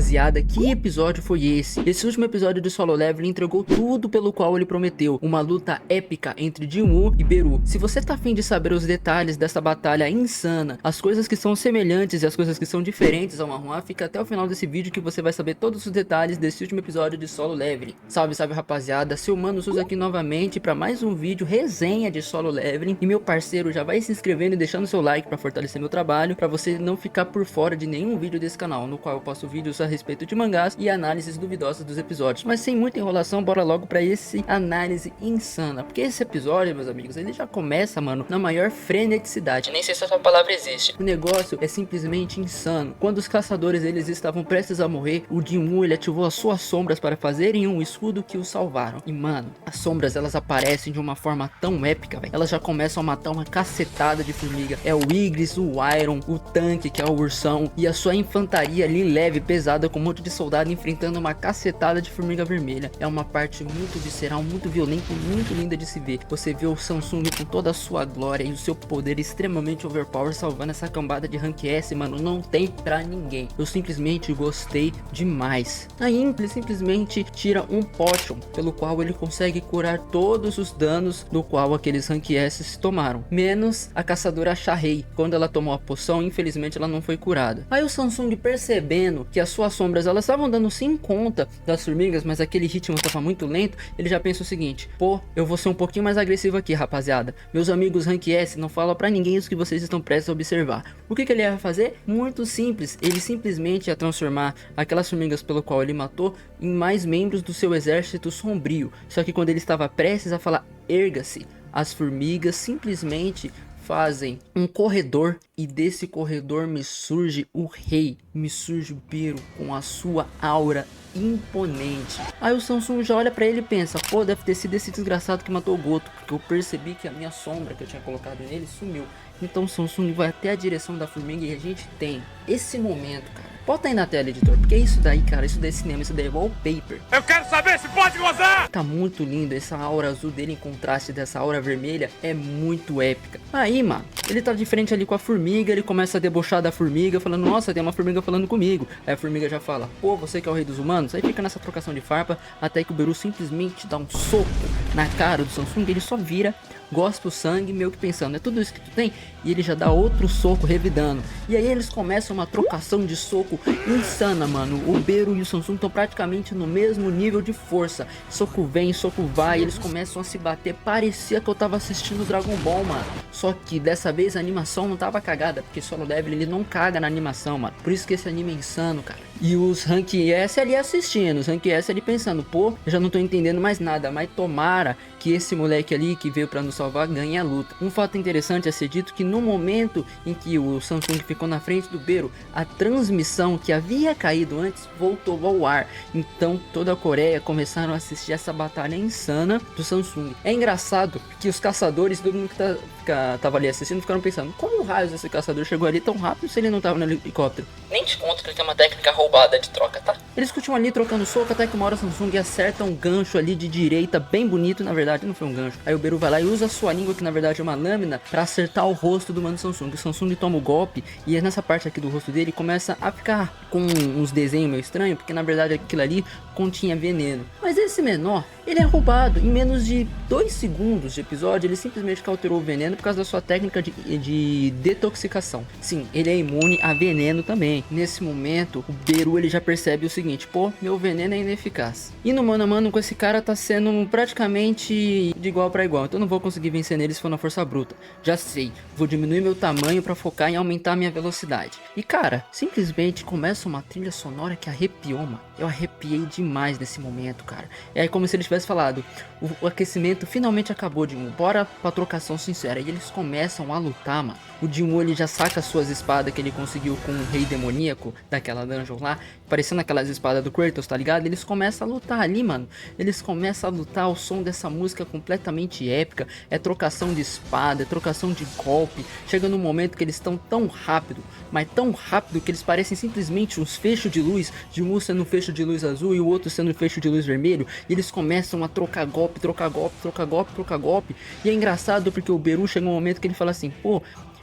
Rapaziada, que episódio foi esse? Esse último episódio de Solo Leveling entregou tudo pelo qual ele prometeu. Uma luta épica entre Jinwoo e Beru. Se você tá afim de saber os detalhes dessa batalha insana, as coisas que são semelhantes e as coisas que são diferentes ao Manhwa, fica até o final desse vídeo que você vai saber todos os detalhes desse último episódio de Solo Leveling. Salve, salve rapaziada, seu Mano Sus aqui novamente para mais um vídeo resenha de Solo Leveling. E meu parceiro já vai se inscrevendo e deixando seu like para fortalecer meu trabalho, para você não ficar por fora de nenhum vídeo desse canal, no qual eu posto vídeos a respeito de mangás e análises duvidosas dos episódios. Mas sem muita enrolação, bora logo para esse análise insana, porque esse episódio, meus amigos, ele já começa, mano, na maior freneticidade. Nem sei se essa palavra existe. O negócio é simplesmente insano. Quando os caçadores eles estavam prestes a morrer, o Jinwoo ele ativou as suas sombras para fazerem um escudo que os salvaram. E mano, as sombras elas aparecem de uma forma tão épica, velho. Elas já começam a matar uma cacetada de formiga. É o Igris, o Iron, o tanque que é o ursão e a sua infantaria ali leve, pesada, com um monte de soldado enfrentando uma cacetada de formiga vermelha. É uma parte muito visceral, muito violenta e muito linda de se ver. Você vê o Samsung com toda a sua glória e o seu poder extremamente overpower salvando essa cambada de rank S, mano, não tem pra ninguém. Eu simplesmente gostei demais. Aí ele simplesmente tira um potion, pelo qual ele consegue curar todos os danos do qual aqueles rank S tomaram, menos a caçadora Shahei. Quando ela tomou a poção, infelizmente ela não foi curada. Aí o Samsung, percebendo que as suas sombras elas estavam dando sim conta das formigas, mas aquele ritmo estava muito lento, ele já pensa o seguinte: pô, eu vou ser um pouquinho mais agressivo aqui, rapaziada. Meus amigos rank S, não fala pra ninguém isso que vocês estão prestes a observar. O que ele ia fazer? Muito simples. Ele simplesmente ia transformar aquelas formigas pelo qual ele matou em mais membros do seu exército sombrio. Só que quando ele estava prestes a falar erga-se, as formigas simplesmente fazem um corredor, e desse corredor me surge o rei, me surge o Beru com a sua aura imponente. Aí o Samsung já olha pra ele e pensa: pô, deve ter sido esse desgraçado que matou o Goto, porque eu percebi que a minha sombra que eu tinha colocado nele sumiu. Então o Samsung vai até a direção da formiga e a gente tem esse momento, cara. Bota aí na tela, editor, porque isso daí, cara, isso daí é cinema, isso daí é wallpaper. Eu quero saber se pode gozar! Tá muito lindo, essa aura azul dele em contraste dessa aura vermelha é muito épica. Aí, mano, ele tá de frente ali com a formiga, ele começa a debochar da formiga, falando: nossa, tem uma formiga falando comigo. Aí a formiga já fala: pô, você que é o rei dos humanos? Aí fica nessa trocação de farpa, até que o Beru simplesmente dá um soco na cara do Samsung, ele só vira, gospe o sangue, meio que pensando: é tudo isso que tu tem? E ele já dá outro soco revidando. E aí eles começam uma trocação de soco insana, mano. O Beru e o Samsung estão praticamente no mesmo nível de força. Soco vem, soco vai, eles começam a se bater. Parecia que eu tava assistindo Dragon Ball, mano. Só que dessa vez a animação não tava cagada, porque Solo Leveling ele não caga na animação, mano. Por isso que esse anime é insano, cara. E os Rank S ali assistindo, os Rank S ali pensando: pô, eu já não tô entendendo mais nada, mas tomara que esse moleque ali que veio pra nos salvar ganhe a luta. Um fato interessante a ser dito que no momento em que o Samsung ficou na frente do Beru, a transmissão que havia caído antes voltou ao ar. Então toda a Coreia começaram a assistir essa batalha insana do Samsung. É engraçado que os caçadores, todo mundo que tava ali assistindo, ficaram pensando: como raios esse caçador chegou ali tão rápido se ele não tava no helicóptero? Nem te conto que ele tem uma técnica roubada de troca, tá? Eles continuam ali trocando soco até que uma hora o Samsung acerta um gancho ali de direita bem bonito, na verdade não foi um gancho. Aí o Beru vai lá e usa a sua língua, que na verdade é uma lâmina, pra acertar o rosto do mano Samsung. O Samsung toma o golpe e é nessa parte aqui do rosto dele começa a ficar com uns desenhos meio estranhos, porque na verdade aquilo ali continha veneno. Mas esse menor, ele é roubado. Em menos de 2 segundos de episódio, ele simplesmente cauterou o veneno por causa da sua técnica de detoxicação. Sim, ele é imune a veneno também. Nesse momento, o Beru ele já percebe o seguinte: pô, meu veneno é ineficaz. E no mano a mano com esse cara tá sendo praticamente de igual para igual. Então eu não vou conseguir vencer nele se for na força bruta. Já sei, vou diminuir meu tamanho para focar em aumentar minha velocidade. E cara, simplesmente começa uma trilha sonora que arrepiou, mano. Eu arrepiei demais nesse momento, cara. É como se ele tivesse falado: o aquecimento finalmente acabou, Jinwoo, bora pra trocação sincera. E eles começam a lutar, mano. O Jinwoo ele já saca suas espadas que ele conseguiu com o rei demoníaco daquela dungeon lá, parecendo aquelas espadas do Kratos, tá ligado? Eles começam a lutar ali, mano. Eles começam a lutar ao som dessa música completamente épica. É trocação de espada, é trocação de golpe. Chega num momento que eles estão tão rápido, mas tão rápido, que eles parecem simplesmente uns fechos de luz. Jinwoo sendo um fecho de luz azul e o outro sendo um fecho de luz vermelho. E eles começam a trocar golpe, trocar golpe, trocar golpe, trocar golpe. E é engraçado porque o Beru chega um momento que ele fala assim: pô,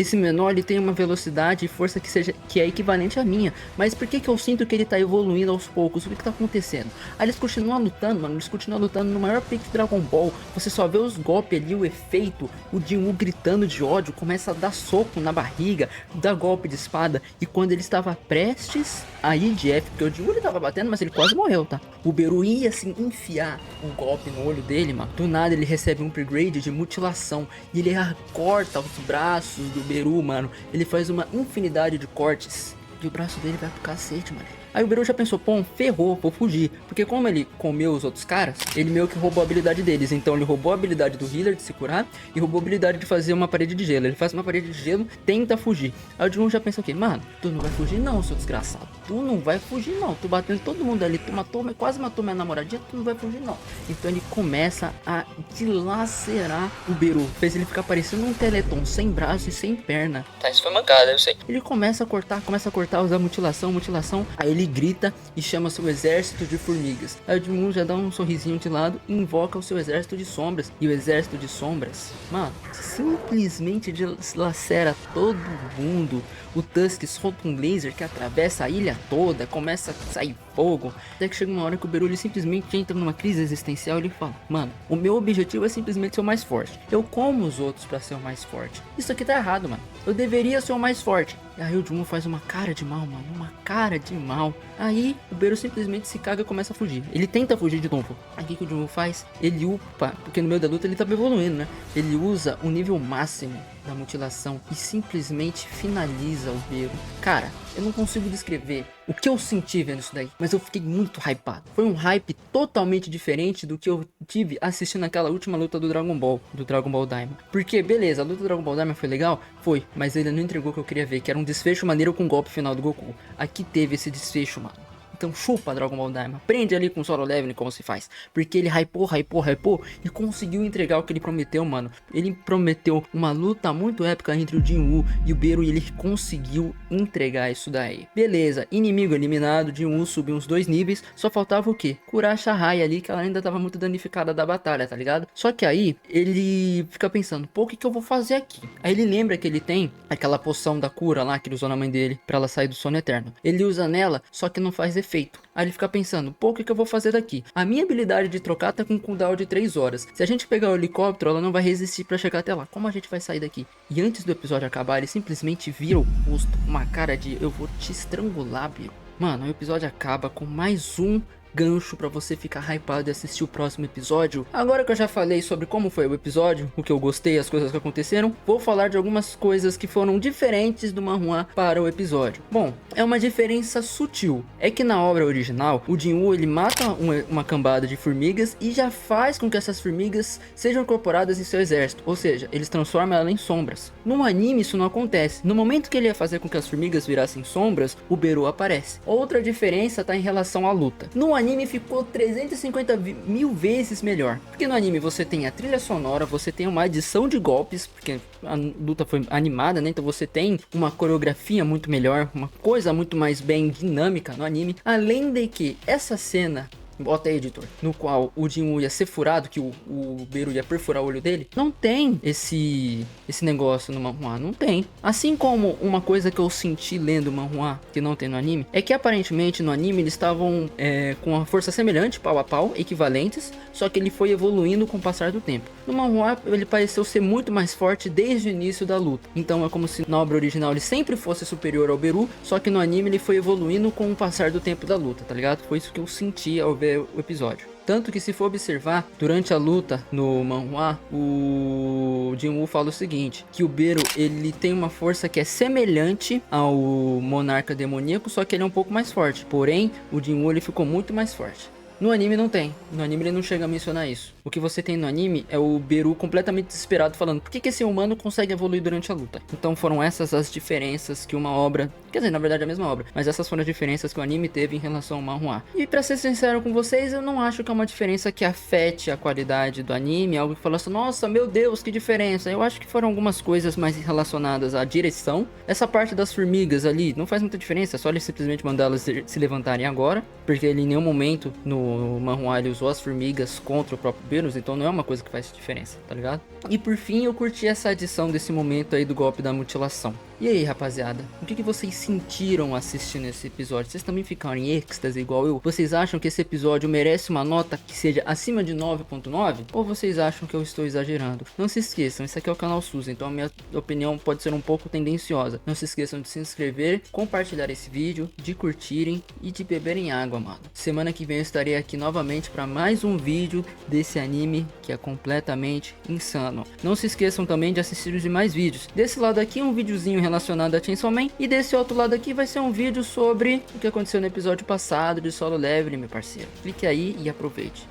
esse menor ele tem uma velocidade e força que é equivalente à minha, mas por que eu sinto que ele tá evoluindo aos poucos? O que tá acontecendo? Aí eles continuam lutando, mano, eles continuam lutando no maior pique de Dragon Ball, você só vê os golpes ali, o efeito, o Jin-Woo gritando de ódio, começa a dar soco na barriga, dá golpe de espada, e quando ele estava prestes a ir de F, porque o Jin-Woo ele tava batendo, mas ele quase morreu, tá? O Beru ia assim enfiar um golpe no olho dele, mano, do nada ele recebe um upgrade de mutilação, e ele corta os braços do Beru, mano, ele faz uma infinidade de cortes, e o braço dele vai pro cacete, mano. Aí o Beru já pensou, pô, ferrou, vou fugir. Porque como ele comeu os outros caras, ele meio que roubou a habilidade deles. Então ele roubou a habilidade do healer de se curar e roubou a habilidade de fazer uma parede de gelo. Ele faz uma parede de gelo, tenta fugir. Aí o Jin já pensou o quê? Mano, tu não vai fugir não, seu desgraçado. Tu não vai fugir não. Tu batendo todo mundo ali, tu matou, quase matou minha namoradinha, tu não vai fugir não. Então ele começa a dilacerar o Beru. Fez ele ficar parecendo um Teleton, sem braço e sem perna. Tá, isso foi mancada, eu sei. Ele começa a cortar, usar mutilação. Aí ele grita e chama seu exército de formigas. Aí o Jin já dá um sorrisinho de lado e invoca o seu exército de sombras. E o exército de sombras, mano, simplesmente dilacera todo mundo. O Tusk solta um laser que atravessa a ilha toda, começa a sair fogo. Até que chega uma hora que o Beru simplesmente entra numa crise existencial e ele fala: mano, o meu objetivo é simplesmente ser o mais forte. Eu como os outros pra ser o mais forte. Isso aqui tá errado, mano. Eu deveria ser o mais forte. E aí o Jin faz uma cara de mal, mano. Uma cara de mal. Aí o Beru simplesmente se caga e começa a fugir. Ele tenta fugir de novo. Aí o que o Jin faz? Ele upa, porque no meio da luta ele tá evoluindo, né? Ele usa o nível máximo da mutilação e simplesmente finaliza o Beru. Cara, eu não consigo descrever o que eu senti vendo isso daí, mas eu fiquei muito hypado. Foi um hype totalmente diferente do que eu tive assistindo aquela última luta do Dragon Ball Daima. Porque, beleza, a luta do Dragon Ball Daima foi legal? Foi, mas ele não entregou o que eu queria ver, que era um desfecho maneiro com o golpe final do Goku. Aqui teve esse desfecho, mano. Então chupa Dragon Ball Daima, aprende ali com o Solo Leveling como se faz. Porque ele hypou e conseguiu entregar o que ele prometeu, mano. Ele prometeu uma luta muito épica entre o Jin e o Beru e ele conseguiu entregar isso daí. Beleza, inimigo eliminado, Jin subiu uns 2 níveis, só faltava o quê? Curar a Shahai ali, que ela ainda tava muito danificada da batalha, tá ligado? Só que aí, ele fica pensando, pô, o que eu vou fazer aqui? Aí ele lembra que ele tem aquela poção da cura lá, que ele usou na mãe dele, pra ela sair do sono eterno. Ele usa nela, só que não faz efeito. Aí ele fica pensando, pô, o que eu vou fazer daqui? A minha habilidade de trocar tá com um cooldown de 3 horas. Se a gente pegar o helicóptero, ela não vai resistir pra chegar até lá. Como a gente vai sair daqui? E antes do episódio acabar, ele simplesmente vira o rosto, uma cara de eu vou te estrangular, Bill. Mano, o episódio acaba com mais um gancho pra você ficar hypado e assistir o próximo episódio. Agora que eu já falei sobre como foi o episódio, o que eu gostei, as coisas que aconteceram, vou falar de algumas coisas que foram diferentes do manhwa para o episódio. Bom, é uma diferença sutil. É que na obra original, o Jin-Woo ele mata uma cambada de formigas e já faz com que essas formigas sejam incorporadas em seu exército, ou seja, eles transformam ela em sombras. No anime isso não acontece. No momento que ele ia fazer com que as formigas virassem sombras, o Beru aparece. Outra diferença tá em relação à luta. No anime ficou 350 mil vezes melhor, porque no anime você tem a trilha sonora, você tem uma adição de golpes, porque a luta foi animada, né? Então você tem uma coreografia muito melhor, uma coisa muito mais bem dinâmica no anime, além de que essa cena, bota aí, editor, no qual o Jin ia ser furado, que o Beru ia perfurar o olho dele, não tem esse negócio no manhwa, não tem. Assim como uma coisa que eu senti lendo o manhwa, que não tem no anime, é que aparentemente no anime eles estavam com uma força semelhante, pau a pau, equivalentes, só que ele foi evoluindo com o passar do tempo. No manhwa ele pareceu ser muito mais forte desde o início da luta, então é como se na obra original ele sempre fosse superior ao Beru, só que no anime ele foi evoluindo com o passar do tempo da luta, tá ligado? Foi isso que eu senti ao ver o episódio. Tanto que se for observar, durante a luta no manhwa, o Jin-Woo fala o seguinte, que o Beru ele tem uma força que é semelhante ao monarca demoníaco, só que ele é um pouco mais forte. Porém, o Jin-Woo ele ficou muito mais forte. No anime não tem. No anime ele não chega a mencionar isso. O que você tem no anime é o Beru completamente desesperado falando por que esse humano consegue evoluir durante a luta. Então foram essas as diferenças que uma obra Quer dizer, na verdade é a mesma obra, mas essas foram as diferenças que o anime teve em relação ao manhwa. E pra ser sincero com vocês, eu não acho que é uma diferença que afete a qualidade do anime, algo que fala assim, nossa, meu Deus, que diferença. Eu acho que foram algumas coisas mais relacionadas à direção. Essa parte das formigas ali não faz muita diferença, é só ele simplesmente mandar elas se levantarem agora, porque ele em nenhum momento no manhwa ele usou as formigas contra o próprio Beerus, então não é uma coisa que faz diferença, tá ligado? E por fim, eu curti essa adição desse momento aí do golpe da mutilação. E aí, rapaziada, o que vocês sentiram assistindo esse episódio? Vocês também ficaram em êxtase igual eu? Vocês acham que esse episódio merece uma nota que seja acima de 9.9? Ou vocês acham que eu estou exagerando? Não se esqueçam, esse aqui é o canal SUS, então a minha opinião pode ser um pouco tendenciosa. Não se esqueçam de se inscrever, compartilhar esse vídeo, de curtirem e de beberem água, mano. Semana que vem eu estarei aqui novamente para mais um vídeo desse anime que é completamente insano. Não se esqueçam também de assistir os demais vídeos. Desse lado aqui um videozinho relacionado a Chainsaw Man, e desse outro lado aqui vai ser um vídeo sobre o que aconteceu no episódio passado de Solo Leveling, meu parceiro. Clique aí e aproveite.